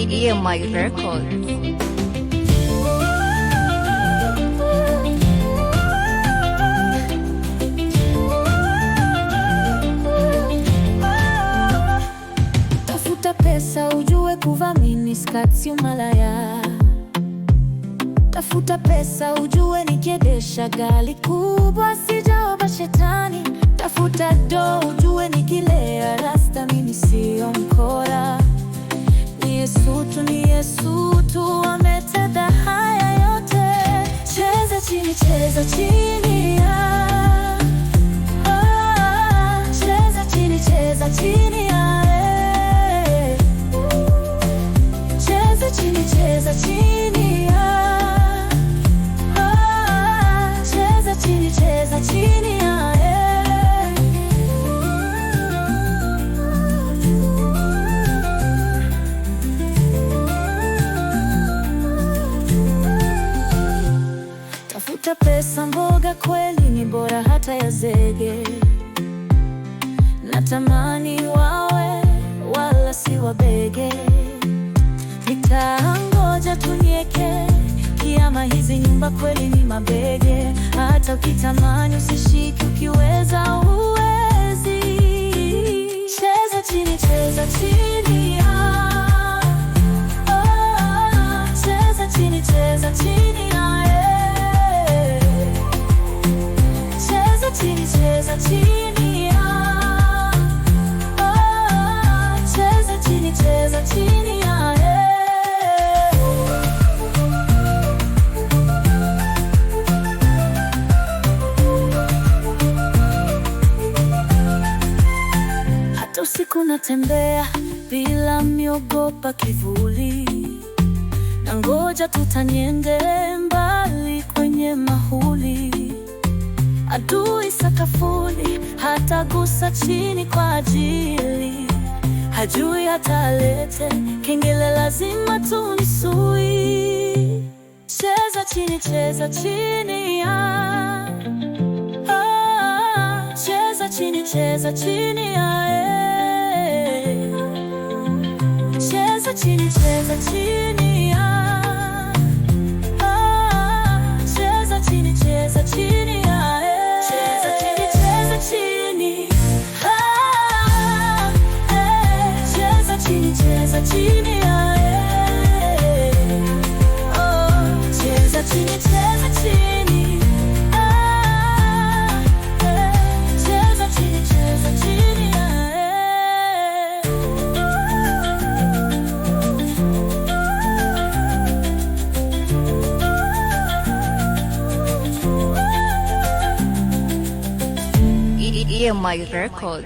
EMI Record. Tafuta pesa ujue kuvamini skati umalaya. Tafuta pesa ujue nikiendesha gari kubwa sijaoba shetani. Tafuta do ujue nikilea rasta mimi sio mkora. Ni Yesu tu ametenda haya yote. Cheza chini ya. Cheza chini ya. Cheza chini ya. Cheza chini ya. Tafuta pesa mboga kweli ni bora hata ya zege. Natamani wawe wala si wabege. Nitangoja tunieke kiama, hizi nyumba kweli ni mabege. Hata ukitamani usishiki, ukiweza uwezi. Cheza chini ya. Cheza chini ya. Cheza chini ya. Cheza chini ya. Cheza chini ya. Hata usiku natembea bila miogopa kivuli. Na ngoja tutaniende mbali kwenye mahuli. Adui sakafuni hata gusa chini kwa ajili. Hajui hata alete kengele, lazima tunisui. Cheza chini ya. Cheza chini ya. Cheza chini ya. Cheza chini ya. Cheza chini ya. Cheza chini ya. Cheza chini. Cheza chini ya. Cheza chini. Cheza chini. Cheza chini ya. EMI Record.